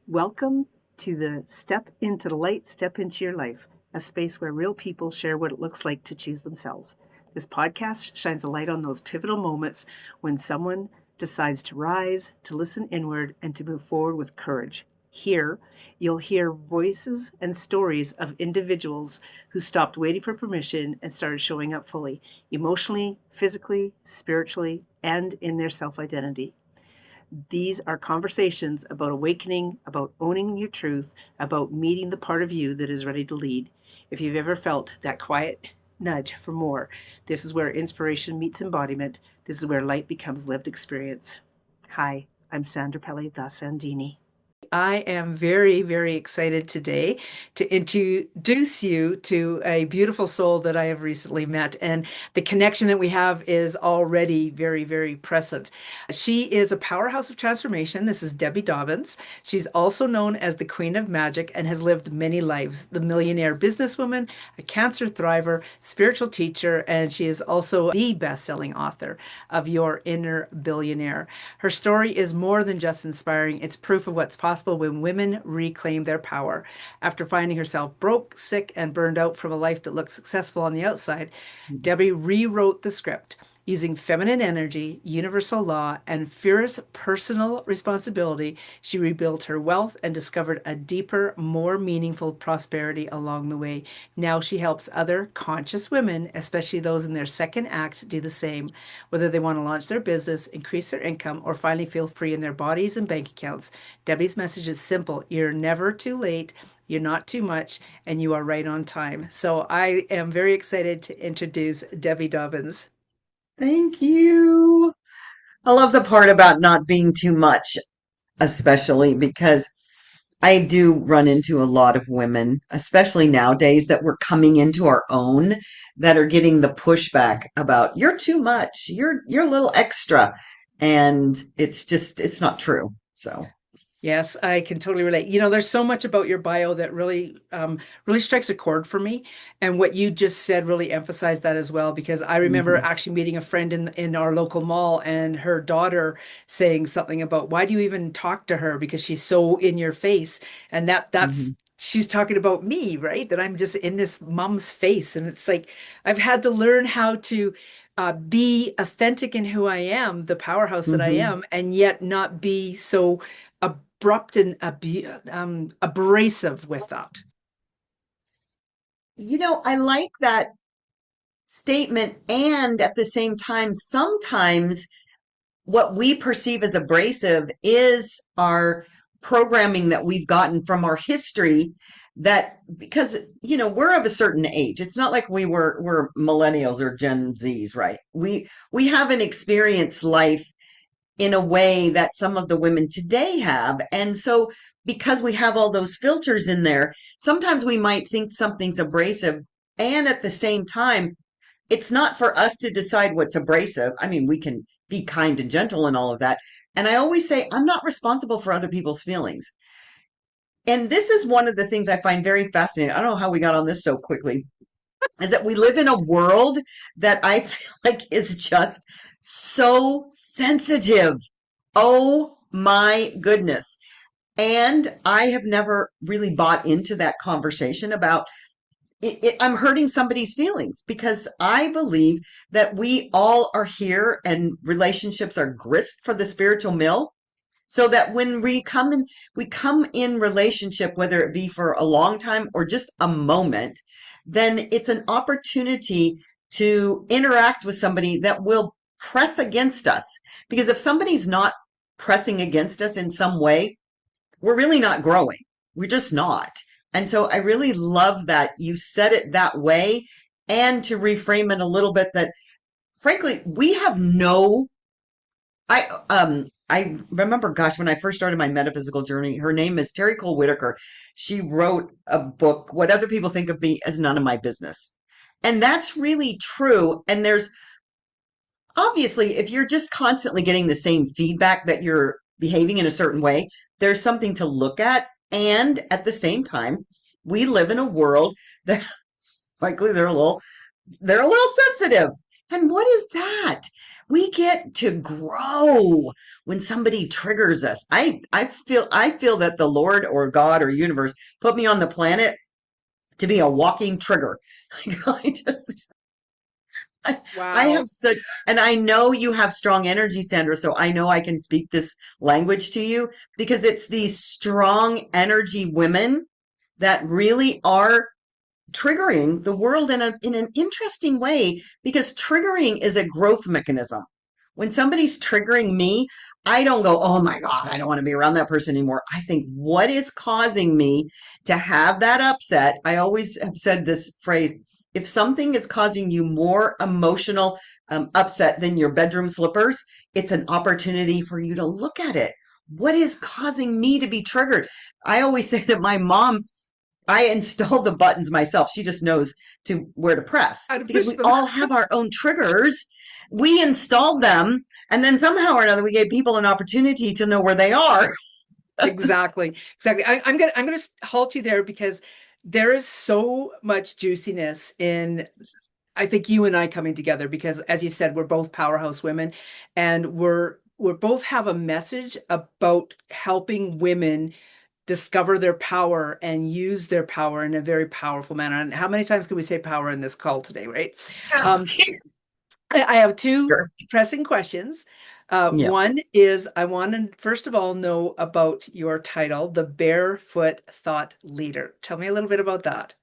Welcome to the Step into the Light, Step into Your Life, a space where real people share what it looks like to choose themselves. This podcast shines a light on those pivotal moments when someone decides to rise, to listen inward, and to move forward with courage. Here, you'll hear voices and stories of individuals who stopped waiting for permission and started showing up fully, emotionally, physically, spiritually, and in their self identity. These are conversations about awakening, about owning your truth, about meeting the part of you that is ready to lead. If you've ever felt that quiet nudge for more, this is where inspiration meets embodiment. This is where light becomes lived experience. Hi, I'm Sandra Pelle da Sandini. I am very, very excited today to introduce you to a beautiful soul that I have recently met. And the connection that we have is already very, very present. She is a powerhouse of transformation. This is Debbie Dobbins. She's also known as the Queen of Magic and has lived many lives. The millionaire businesswoman, a cancer thriver, spiritual teacher, and she is also the best-selling author of Your Inner Billionaire. Her story is more than just inspiring. It's proof of what's possible when women reclaim their power. After finding herself broke, sick, and burned out from a life that looked successful on the outside, Debbie rewrote the script. Using feminine energy, universal law, and fierce personal responsibility, she rebuilt her wealth and discovered a deeper, more meaningful prosperity along the way. Now she helps other conscious women, especially those in their second act, do the same, whether they want to launch their business, increase their income, or finally feel free in their bodies and bank accounts. Debbie's message is simple. You're never too late. You're not too much, and you are right on time. So I am very excited to introduce Debbie Dobbins. Thank you. I love the part about not being too much, especially because I do run into a lot of women, especially nowadays, that we're coming into our own, that are getting the pushback about you're too much, you're a little extra, and it's not true. So, Yes, I can totally relate. You know, there's so much about your bio that really strikes a chord for me. And what you just said really emphasized that as well, because I remember mhm, actually meeting a friend in our local mall and her daughter saying something about why do you even talk to her? Because she's so in your face. And that's mhm. she's talking about me, right? That I'm just in this mom's face. And it's like I've had to learn how to be authentic in who I am, the powerhouse that I Mhm. am, and yet not be so abrupt and abrasive with that. I like that statement, and at the same time, sometimes what we perceive as abrasive is our programming that we've gotten from our history, that because we're of a certain age. It's not like we're millennials or Gen Z's, right? We haven't experienced life in a way that some of the women today have. And so because we have all those filters in there, sometimes we might think something's abrasive, and at the same time it's not for us to decide what's abrasive. I mean, we can be kind and gentle and all of that. And I always say, I'm not responsible for other people's feelings. And this is one of the things I find very fascinating. I don't know how we got on this so quickly, is that we live in a world that I feel like is just so sensitive. Oh my goodness. And I have never really bought into that conversation about I'm hurting somebody's feelings, because I believe that we all are here and relationships are grist for the spiritual mill. So that when we come in relationship, whether it be for a long time or just a moment, then it's an opportunity to interact with somebody that will press against us. Because if somebody's not pressing against us in some way, we're really not growing. We're just not. And so I really love that you said it that way, and to reframe it a little bit, that frankly, we have no I remember, gosh, when I first started my metaphysical journey, her name is Terry Cole Whitaker. She wrote a book, What Other People Think of Me Is None of My Business. And that's really true. And there's obviously, if you're just constantly getting the same feedback that you're behaving in a certain way, there's something to look at. And at the same time, we live in a world that likely they're a little sensitive. And what is that? We get to grow when somebody triggers us. I feel that the Lord or God or universe put me on the planet to be a walking trigger. I just I have Wow. such, and I know you have strong energy, Sandra, so I know I can speak this language to you because it's these strong energy women that really are triggering the world in an interesting way because triggering is a growth mechanism. When somebody's triggering me, I don't go, oh my God, I don't want to be around that person anymore. I think, what is causing me to have that upset? I always have said this phrase, if something is causing you more emotional upset than your bedroom slippers, it's an opportunity for you to look at it. What is causing me to be triggered? I always say that my mom, I installed the buttons myself. She just knows to where to press How to because push we them. all have our own triggers. We installed them, and then somehow or another, we gave people an opportunity to know where they are. Exactly. Exactly. I'm gonna halt you there because there is so much juiciness in I think you and I coming together because as you said, we're both powerhouse women and we're both have a message about helping women discover their power and use their power in a very powerful manner. And how many times can we say power in this call today, right? Um, I have two Sure. pressing questions. Yeah. One is I want to first of all know about your title, the Barefoot Thought Leader. Tell me a little bit about that.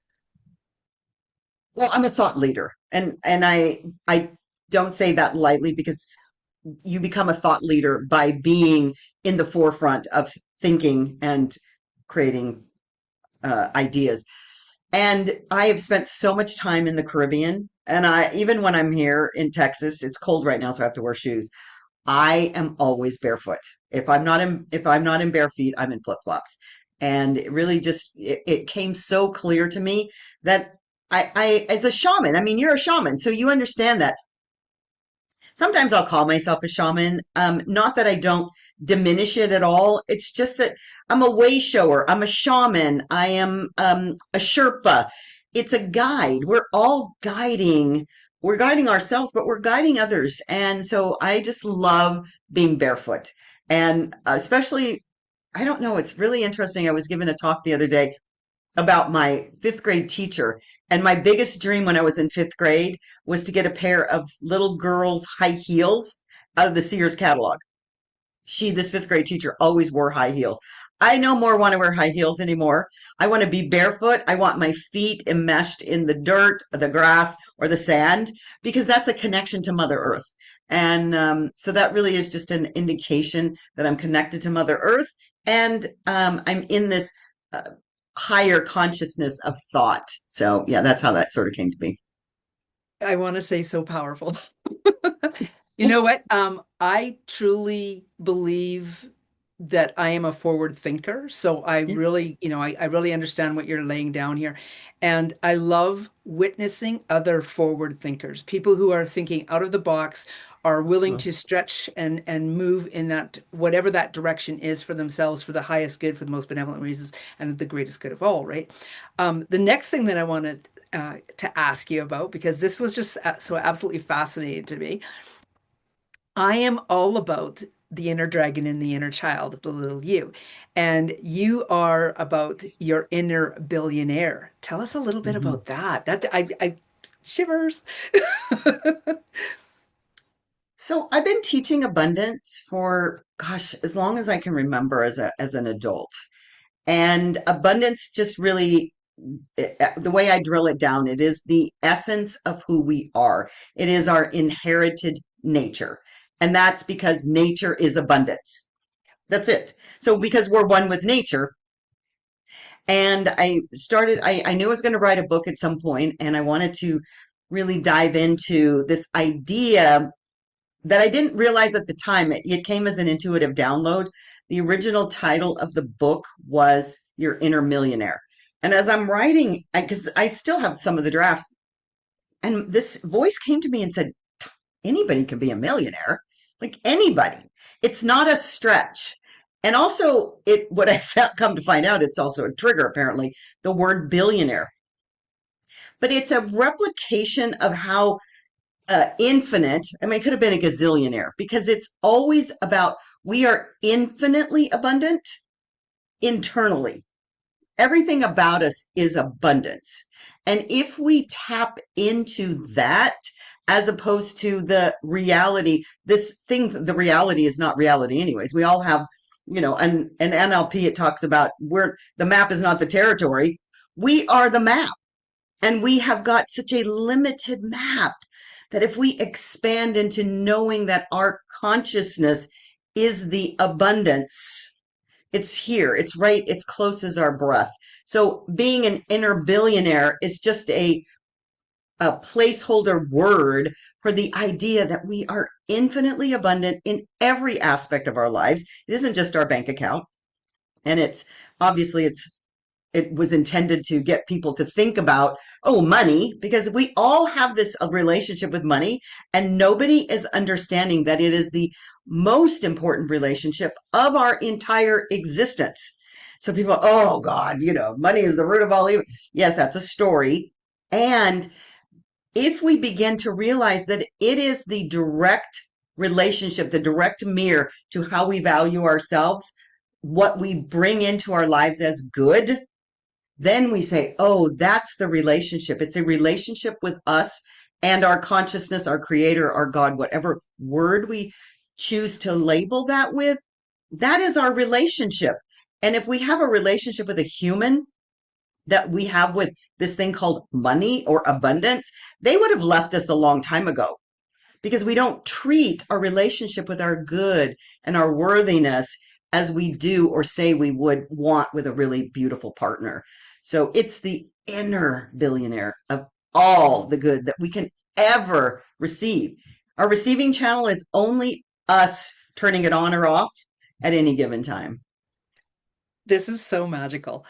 Well, I'm a thought leader, and I don't say that lightly because you become a thought leader by being in the forefront of thinking and creating ideas. And I have spent so much time in the Caribbean. And I, even when I'm here in Texas, it's cold right now, so I have to wear shoes. I am always barefoot. If I'm not in bare feet, I'm in flip-flops. And it really just it came so clear to me that I as a shaman, I mean, you're a shaman, so you understand that sometimes I'll call myself a shaman. Not that I don't diminish it at all. It's just that I'm a way shower. I'm a shaman. I am a Sherpa. It's a guide. We're all guiding. We're guiding ourselves, but we're guiding others. And so I just love being barefoot. And especially, I don't know, it's really interesting. I was given a talk the other day about my fifth grade teacher. And my biggest dream when I was in fifth grade was to get a pair of little girls' high heels out of the Sears catalog. This fifth grade teacher, always wore high heels. I no more want to wear high heels anymore. I want to be barefoot. I want my feet enmeshed in the dirt, the grass, or the sand because that's a connection to Mother Earth. And so that really is just an indication that I'm connected to Mother Earth and I'm in this uh, higher consciousness of thought. So yeah, that's how that sort of came to be. I want to say so powerful. You know what? I truly believe that I am a forward thinker. So I Yeah. really, I really understand what you're laying down here. And I love witnessing other forward thinkers, people who are thinking out of the box, are willing to stretch and move in that whatever that direction is for themselves, for the highest good, for the most benevolent reasons, and the greatest good of all, right? The next thing that I wanted to ask you about, because this was just so absolutely fascinating to me. I am all about the inner dragon and the inner child, the little you. And you are about your inner billionaire. Tell us a little bit Mhm. about that. I shivers. So I've been teaching abundance for, gosh, as long as I can remember as an adult. And abundance just really, the way I drill it down, it is the essence of who we are. It is our inherited nature. And that's because nature is abundance. That's it. So because we're one with nature, and I knew I was going to write a book at some point, and I wanted to really dive into this idea that I didn't realize at the time. It came as an intuitive download. The original title of the book was Your Inner Millionaire. And as I'm writing, because I still have some of the drafts, and this voice came to me and said, anybody can be a millionaire, like anybody. It's not a stretch. And also, what I come to find out, it's also a trigger, apparently, the word billionaire. But it's a replication of how infinite. I mean, it could have been a gazillionaire because it's always about we are infinitely abundant internally. Everything about us is abundance. And if we tap into that, as opposed to the reality, this thing, the reality is not reality anyways. We all have, an NLP, it talks about where the map is not the territory. We are the map. And we have got such a limited map that if we expand into knowing that our consciousness is the abundance, it's here, it's right, it's close as our breath. So being an inner billionaire is just a placeholder word for the idea that we are infinitely abundant in every aspect of our lives. It isn't just our bank account. And it's obviously it was intended to get people to think about, oh, money, because we all have this relationship with money, and nobody is understanding that it is the most important relationship of our entire existence. So people, oh God, money is the root of all evil. Yes, that's a story. And if we begin to realize that it is the direct relationship, the direct mirror to how we value ourselves, what we bring into our lives as good, then we say, oh, that's the relationship. It's a relationship with us and our consciousness, our creator, our God, whatever word we choose to label that with, that is our relationship. And if we have a relationship with a human that we have with this thing called money or abundance, they would have left us a long time ago because we don't treat our relationship with our good and our worthiness as we do or say we would want with a really beautiful partner. So it's the inner billionaire of all the good that we can ever receive. Our receiving channel is only us turning it on or off at any given time. This is so magical.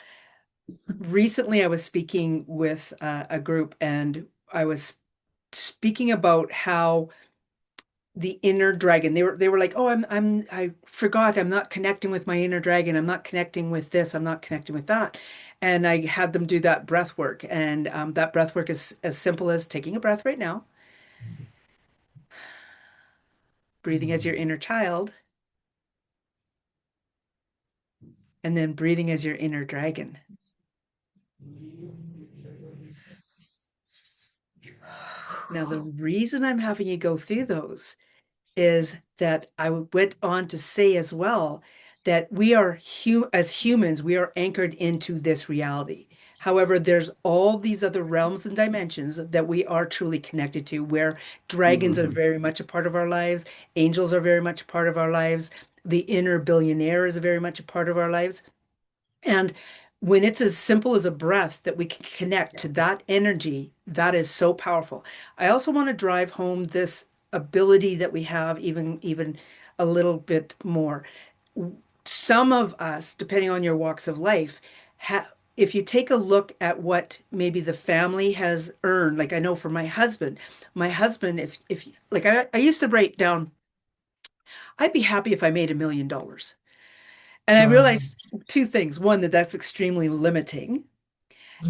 Recently, I was speaking with a group, and I was speaking about how the inner dragon, they were like, oh, I forgot, I'm not connecting with my inner dragon, I'm not connecting with this, I'm not connecting with that. And I had them do that breath work, and that breath work is as simple as taking a breath right now, breathing as your inner child, and then breathing as your inner dragon. Now, the reason I'm having you go through those is that I went on to say as well that we are as humans, we are anchored into this reality. However, there's all these other realms and dimensions that we are truly connected to, where dragons are Mhm. very much a part of our lives, angels are very much a part of our lives, the inner billionaire is very much a part of our lives. And when it's as simple as a breath that we can connect to that energy, that is so powerful. I also want to drive home this ability that we have even a little bit more. Some of us, depending on your walks of life, if you take a look at what maybe the family has earned, like I know for my husband, if like I used to write down, I'd be happy if I made $1 million. And I realized two things. One, that that's extremely limiting.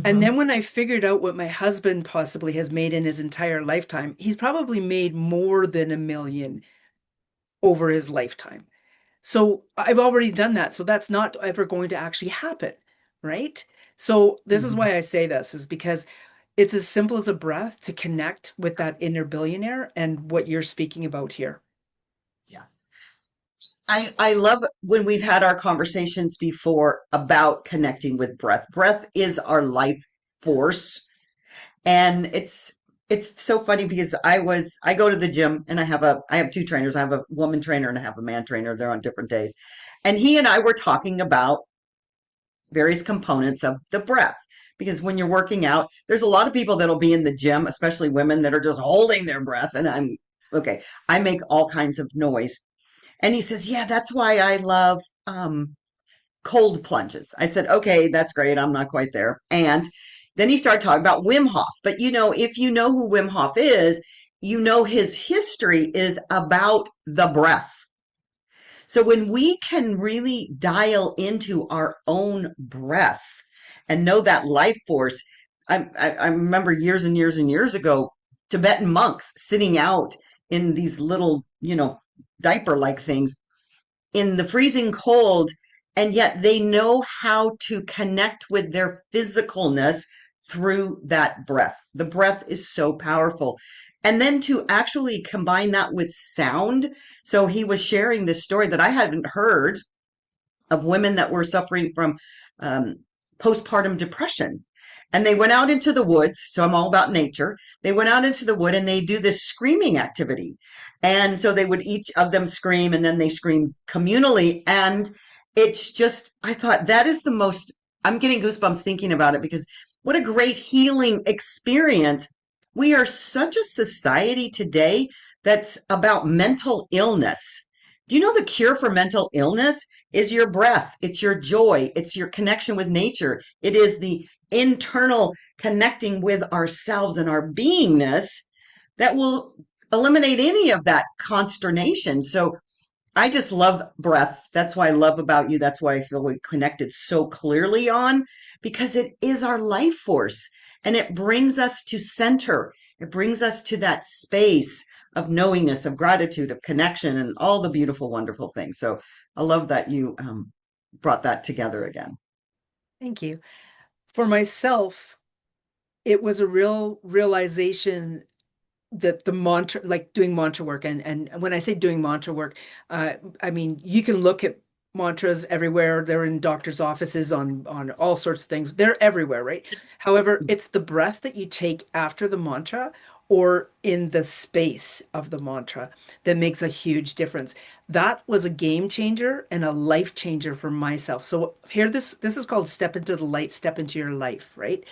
And then Mhm. when I figured out what my husband possibly has made in his entire lifetime, he's probably made more than 1 million over his lifetime. So I've already done that. So that's not ever going to actually happen, right? So this is Mhm. why I say this, is because it's as simple as a breath to connect with that inner billionaire and what you're speaking about here. Yeah. I love when we've had our conversations before about connecting with breath. Breath is our life force. And it's so funny because I go to the gym and I have two trainers. I have a woman trainer and I have a man trainer. They're on different days. And he and I were talking about various components of the breath. Because when you're working out, there's a lot of people that'll be in the gym, especially women that are just holding their breath. And I'm okay. I make all kinds of noise. And he says, yeah, that's why I love cold plunges. I said, okay, that's great. I'm not quite there. And then he started talking about Wim Hof. But if you know who Wim Hof is, his history is about the breath. So when we can really dial into our own breath and know that life force, I remember years and years and years ago Tibetan monks sitting out in these little, diaper-like things in the freezing cold, and yet they know how to connect with their physicalness through that breath. The breath is so powerful. And then to actually combine that with sound. So he was sharing this story that I hadn't heard of women that were suffering from um, postpartum depression. And they went out into the woods. So I'm all about nature. They went out into the wood and they do this screaming activity. And so they would each of them scream and then they scream communally. And it's just, I thought that is the most, I'm getting goosebumps thinking about it because what a great healing experience. We are such a society today that's about mental illness. Do you know the cure for mental illness is your breath? It's your joy. It's your connection with nature. It is the internal connecting with ourselves and our beingness that will eliminate any of that consternation. So I just love breath. That's why I love about you. That's why I feel we connected so clearly on, because it is our life force and it brings us to center. It brings us to that space of knowingness, of gratitude, of connection, and all the beautiful, wonderful things. So I love that you brought that together again. Thank you. For myself, it was a real realization that the mantra, like doing mantra work, and when I say doing mantra work, I mean you can look at mantras everywhere. They're in doctors' offices on all sorts of things. They're everywhere, right? However, it's the breath that you take after the mantra or in the space of the mantra that makes a huge difference. That was a game changer and a life changer for myself. So here, this is called step into the light, step into your life, right?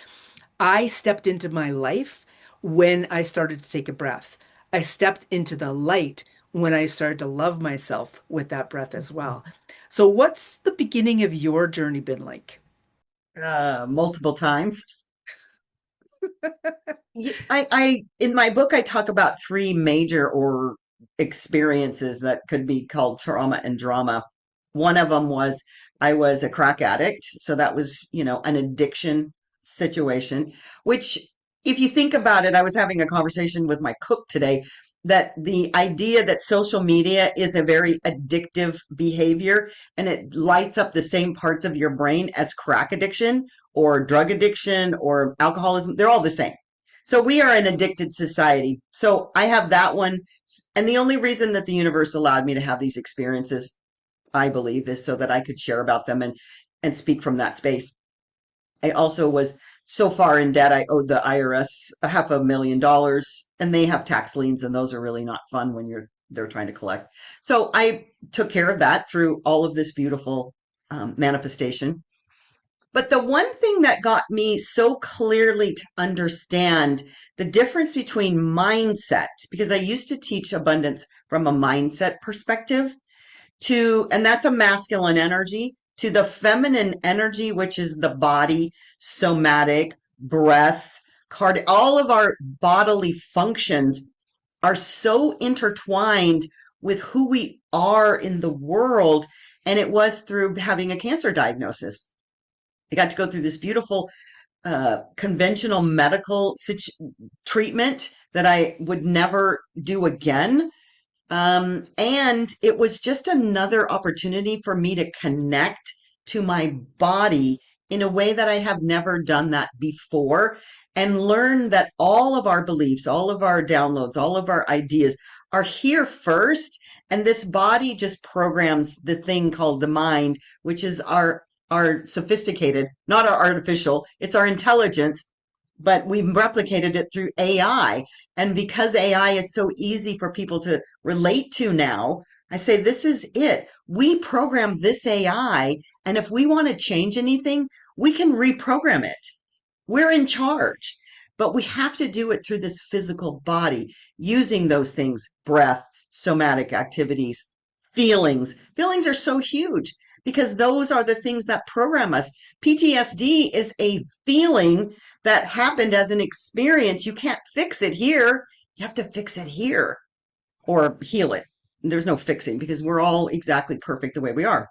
I stepped into my life when I started to take a breath. I stepped into the light when I started to love myself with that breath as well. So, what's the beginning of your journey been like? Multiple times. In my book, I talk about three major or experiences that could be called trauma and drama. One of them was I was a crack addict. So that was, an addiction situation, which if you think about it, I was having a conversation with my cook today that the idea that social media is a very addictive behavior and it lights up the same parts of your brain as crack addiction or drug addiction or alcoholism, they're all the same. So we are an addicted society. So I have that one. And the only reason that the universe allowed me to have these experiences, I believe, is so that I could share about them and speak from that space. I also was so far in debt, I owed the IRS a $500,000 and they have tax liens and those are really not fun when they're trying to collect. So I took care of that through all of this beautiful manifestation. But the one thing that got me so clearly to understand the difference between mindset, because I used to teach abundance from a mindset perspective and that's a masculine energy, to the feminine energy, which is the body, somatic, breath, all of our bodily functions are so intertwined with who we are in the world. And it was through having a cancer diagnosis. I got to go through this beautiful conventional medical treatment that I would never do again. And it was just another opportunity for me to connect to my body in a way that I have never done that before and learn that all of our beliefs, all of our downloads, all of our ideas are here first. And this body just programs the thing called the mind, which is our sophisticated, not our artificial, it's our intelligence, but we've replicated it through AI. And because AI is so easy for people to relate to now, I say, this is it. We program this AI. And if we want to change anything, we can reprogram it. We're in charge, but we have to do it through this physical body using those things, breath, somatic activities, feelings. Feelings are so huge because those are the things that program us. PTSD is a feeling that happened as an experience. You can't fix it here. You have to fix it here or heal it. There's no fixing because we're all exactly perfect the way we are.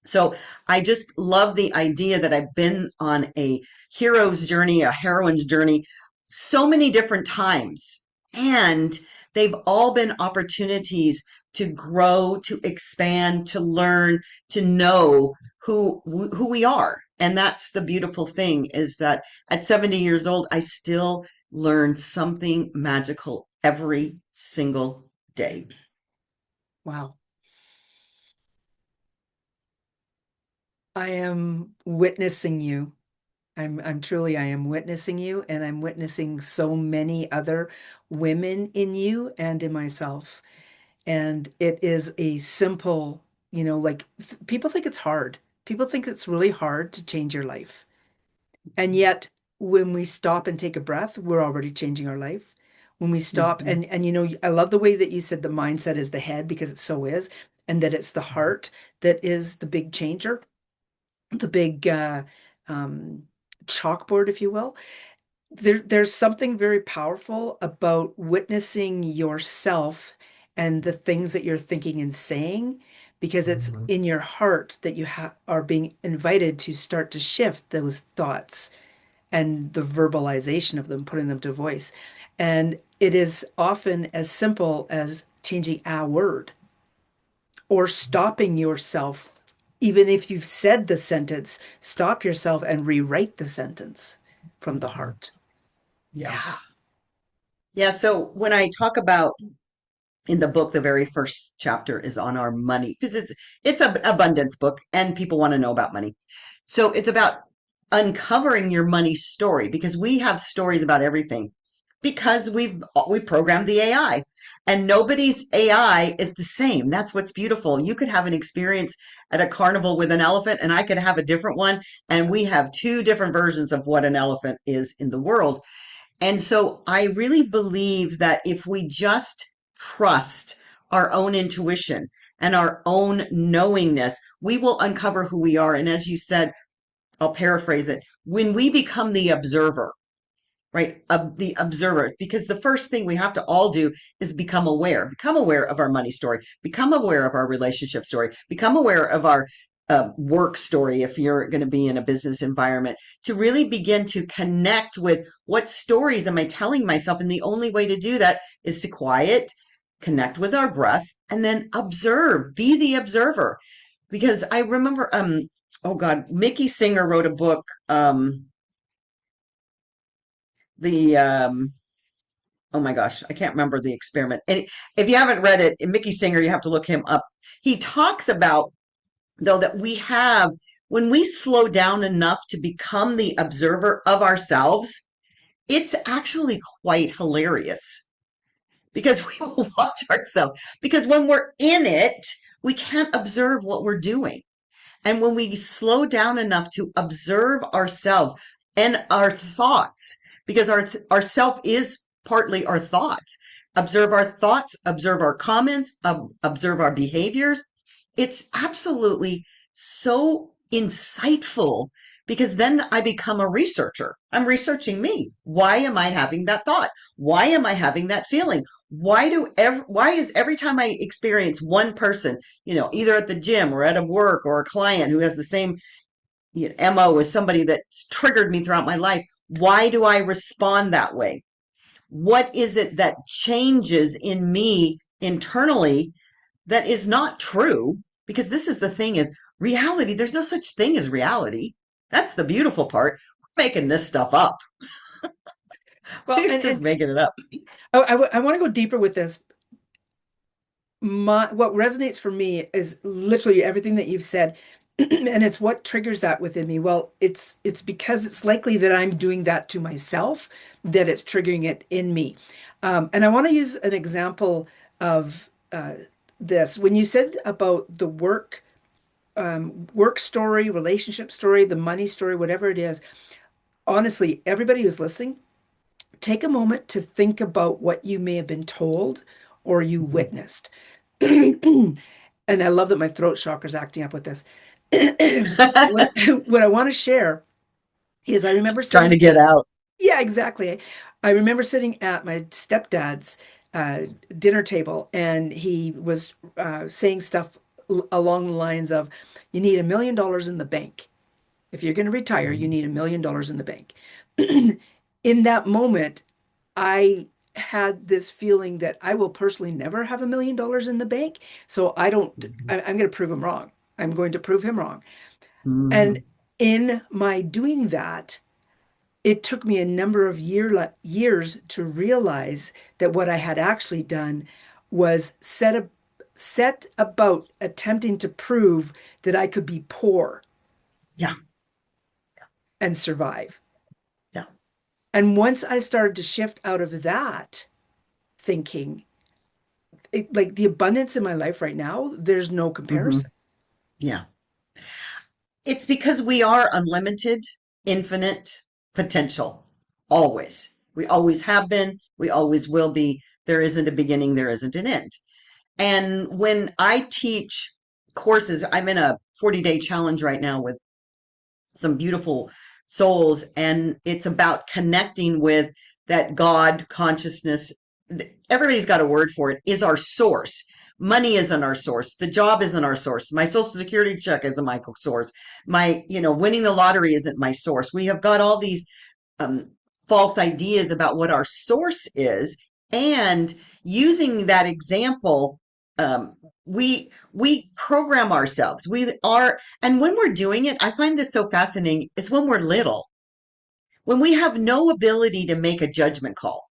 So I just love the idea that I've been on a hero's journey, a heroine's journey, so many different times. And they've all been opportunities to grow, to expand, to learn, to know who we are. And that's the beautiful thing, is that at 70 years old, I still learn something magical every single day. Wow. I am witnessing you. I'm truly, I am witnessing you, and I'm witnessing so many other women in you and in myself. And it is a simple, like people think it's hard. People think it's really hard to change your life. And yet, when we stop and take a breath, we're already changing our life. When we stop, Mhm. and I love the way that you said the mindset is the head, because it so is, and that it's the heart that is the big changer, the big um, chalkboard, if you will. There's something very powerful about witnessing yourself and the things that you're thinking and saying, because it's Mhm. in your heart that you are being invited to start to shift those thoughts and the verbalization of them, putting them to voice. And it is often as simple as changing a word or stopping yourself. Even if you've said the sentence, stop yourself and rewrite the sentence from the heart. Yeah. Yeah. Yeah. So when I talk about in the book, the very first chapter is on our money, because it's an abundance book and people want to know about money. So it's about uncovering your money story, because we have stories about everything, because we programmed the AI, and nobody's AI is the same. That's what's beautiful. You could have an experience at a carnival with an elephant, and I could have a different one, and we have two different versions of what an elephant is in the world. And so I really believe that if we just trust our own intuition and our own knowingness, we will uncover who we are. And as you said, I'll paraphrase it, when we become the observer, right? The observer, because the first thing we have to all do is become aware of our money story, become aware of our relationship story, become aware of our work story if you're going to be in a business environment, to really begin to connect with what stories am I telling myself. And the only way to do that is to quiet, connect with our breath, and then observe, be the observer. Because I remember, oh God, Mickey Singer wrote a book, the oh my gosh, I can't remember the experiment. And if you haven't read it, Mickey Singer, you have to look him up. He talks about, though, that when we slow down enough to become the observer of ourselves, it's actually quite hilarious, because we will watch ourselves. Because when we're in it, we can't observe what we're doing. And when we slow down enough to observe ourselves and our thoughts, because our self is partly our thoughts, observe our thoughts, observe our comments, observe our behaviors, it's absolutely so insightful, because then I become a researcher. I'm researching me. Why am I having that thought? Why am I having that feeling? Why is every time I experience one person, either at the gym or at a work or a client who has the same MO as somebody that's triggered me throughout my life, why do I respond that way? What is it that changes in me internally that is not true? Because this is the thing, is reality. There's no such thing as reality. That's the beautiful part. We're making this stuff up. Well, We're and just making it up. I want to go deeper with this. What resonates for me is literally everything that you've said, and it's what triggers that within me. Well, it's because it's likely that I'm doing that to myself, that it's triggering it in me. And I want to use an example of this. When you said about the work story, relationship story, the money story, whatever it is, honestly, everybody who's listening, take a moment to think about what you may have been told or you witnessed. And I love that my throat chakra is acting up with this. what, what I want to share is I remember It's trying to sitting, get out. yeah, exactly. I remember sitting at my stepdad's uh, dinner table, and he was saying stuff along the lines of, you need $1 million in the bank. If you're going to retire, you need $1 million in the bank. In that moment, I had this feeling that I will personally never have $1 million in the bank. So I'm going to prove him wrong. I'm going to prove him wrong. And Mhm. in my doing that, it took me a number of years to realize that what I had actually done was set about attempting to prove that I could be poor Yeah. and survive. Yeah. And once I started to shift out of that thinking, like the abundance in my life right now, there's no Hmm. comparison. Yeah. It's because we are unlimited, infinite potential. Always. We always have been. We always will be. There isn't a beginning. There isn't an end. And when I teach courses, I'm in a 40-day challenge right now with some beautiful souls, and it's about connecting with that God consciousness. Everybody's got a word for it, is our source. Money isn't our source. The job isn't our source. My social security check isn't my source. My, winning the lottery isn't my source. We have got all these um, false ideas about what our source is, and using that example, we program ourselves. We are, and when we're doing it, I find this so fascinating. It's when we're little, when we have no ability to make a judgment call,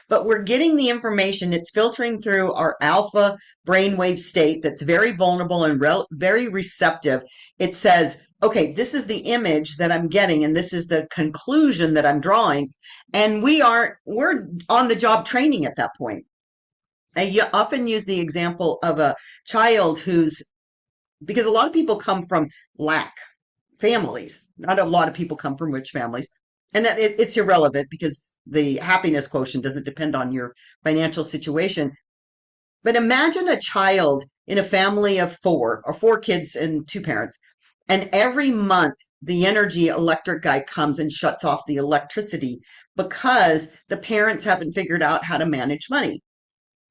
but we're getting the information. It's filtering through our alpha brainwave state that's very vulnerable and very receptive. It says, okay, this is the image that I'm getting, and this is the conclusion that I'm drawing. And we're on the job training at that point. I often use the example of a child because a lot of people come from lack families. Not a lot of people come from rich families. And it's irrelevant because the happiness quotient doesn't depend on your financial situation. But imagine a child in a family of four kids and two parents. And every month, the energy electric guy comes and shuts off the electricity because the parents haven't figured out how to manage money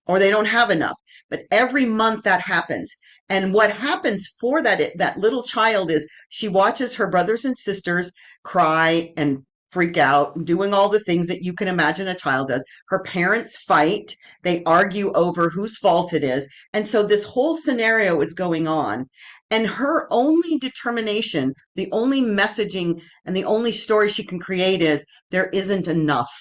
or they don't have enough. But every month that happens. And what happens for that little child is she watches her brothers and sisters cry and freak out, doing all the things that you can imagine a child does. Her parents fight, they argue over whose fault it is. And so this whole scenario is going on. And her only determination, the only messaging and the only story she can create is there isn't enough.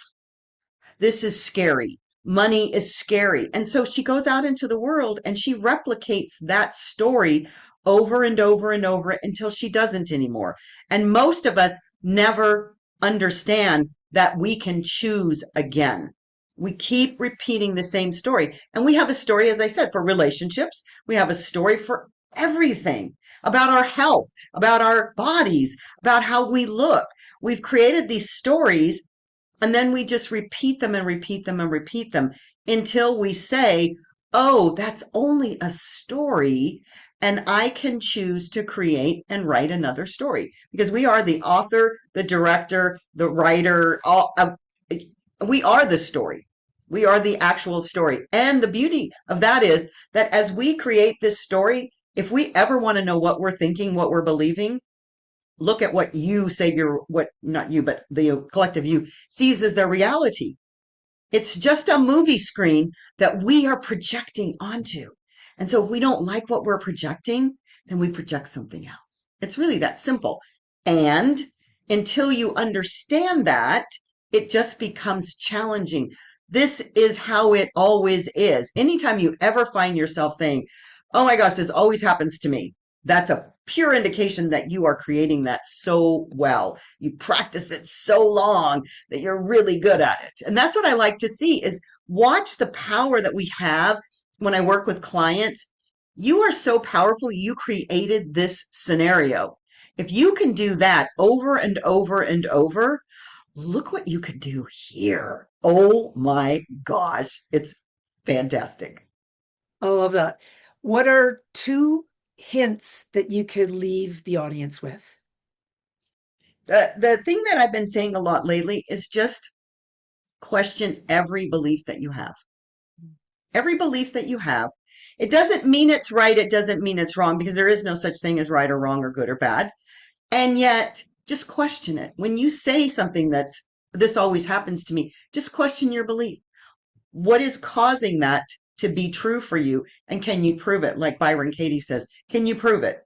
This is scary. Money is scary. And so she goes out into the world and she replicates that story over and over and over until she doesn't anymore. And most of us never understand that we can choose again. We keep repeating the same story. And we have a story, as I said, for relationships. We have a story for everything, about our health, about our bodies, about how we look. We've created these stories and then we just repeat them and repeat them and repeat them until we say, oh, that's only a story. And I can choose to create and write another story because we are the author, the director, the writer. We are the story. We are the actual story. And the beauty of that is that as we create this story, if we ever want to know what we're thinking, what we're believing, look at what you say what not you, but the collective you sees as their reality. It's just a movie screen that we are projecting onto. And so if we don't like what we're projecting, then we project something else. It's really that simple. And until you understand that, it just becomes challenging. This is how it always is. Anytime you ever find yourself saying, oh my gosh, this always happens to me, that's a pure indication that you are creating that so well. You practice it so long that you're really good at it. And that's what I like to see is watch the power that we have when I work with clients. You are so powerful. You created this scenario. If you can do that over and over and over, look what you could do here. Oh my gosh. It's fantastic. I love that. What are two hints that you could leave the audience with? The thing that I've been saying a lot lately is just question every belief that you have. Every belief that you have. It doesn't mean it's right. It doesn't mean it's wrong because there is no such thing as right or wrong or good or bad. And yet, just question it. When you say something this always happens to me, just question your belief. what is causing that to be true for you? And can you prove it? Like Byron Katie says, can you prove it?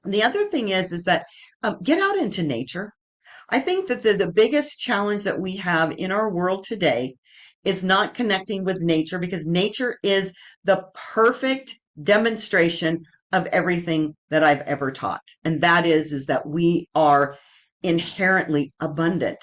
And the other thing is that get out into nature. I think that the biggest challenge that we have in our world today is not connecting with nature, because nature is the perfect demonstration of everything that I've ever taught. And that is that we are inherently abundant.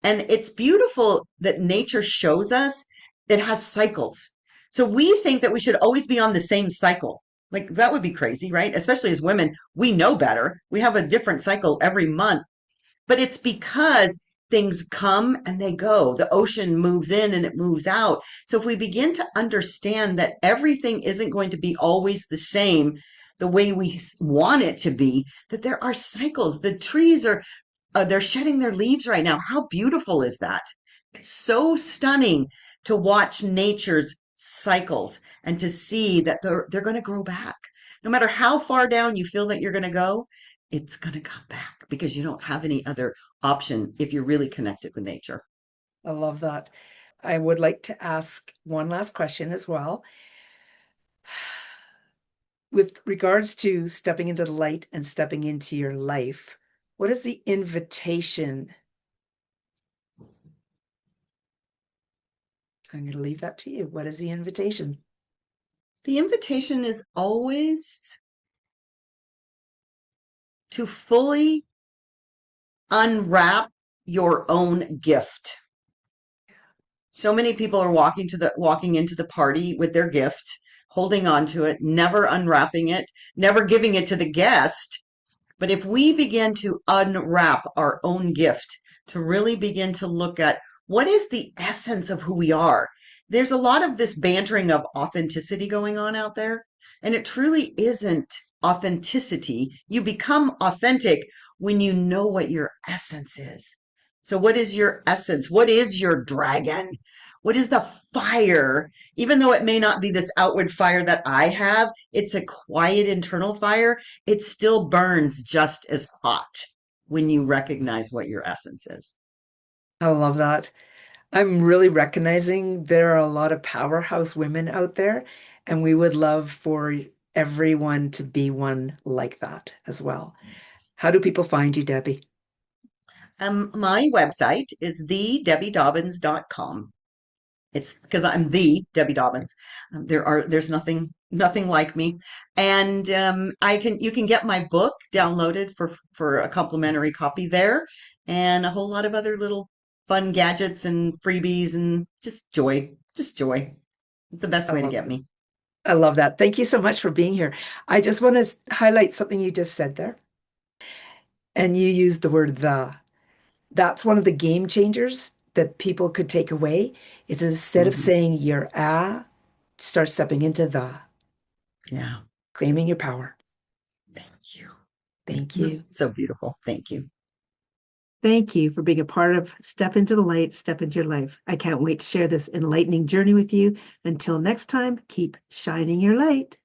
And it's beautiful that nature shows us it has cycles. So we think that we should always be on the same cycle. Like that would be crazy, right? Especially as women, we know better. We have a different cycle every month, but it's because things come and they go. The ocean moves in and it moves out. So if we begin to understand that everything isn't going to be always the same, the way we want it to be, that there are cycles. The trees are, they're shedding their leaves right now. How beautiful is that? It's so stunning to watch nature's cycles and to see that they're going to grow back. No matter how far down you feel that you're going to go, it's going to come back because you don't have any other option if you're really connected with nature. I love that. I would like to ask one last question as well. With regards to stepping into the light and stepping into your life, what is the invitation? I'm going to leave that to you. What is the invitation? The invitation is always to fully unwrap your own gift. So many people are walking into the party with their gift, holding on to it, never unwrapping it, never giving it to the guest. But if we begin to unwrap our own gift, to really begin to look at what is the essence of who we are, there's a lot of this bantering of authenticity going on out there, and it truly isn't authenticity. You become authentic when you know what your essence is. So what is your essence? What is your dragon? What is the fire? Even though it may not be this outward fire that I have, it's a quiet internal fire. It still burns just as hot when you recognize what your essence is. I love that. I'm really recognizing there are a lot of powerhouse women out there, and we would love for everyone to be one like that as well. How do people find you, Debbie? My website is thedebbydobbins.com. It's because I'm the Debbie Dobbins. There's nothing like me, and you can get my book downloaded for a complimentary copy there, and a whole lot of other little fun gadgets and freebies and just joy, just joy. It's the best I way to love get me. I love that. Thank you so much for being here. I just want to highlight something you just said there. And you used the word the. That's one of the game changers that people could take away is instead of Mhm. saying you're start stepping into the, Yeah, claiming your power. thank you. Thank you. So beautiful. Thank you. Thank you for being a part of Step into the Light, Step into Your Life. I can't wait to share this enlightening journey with you. Until next time, keep shining your light.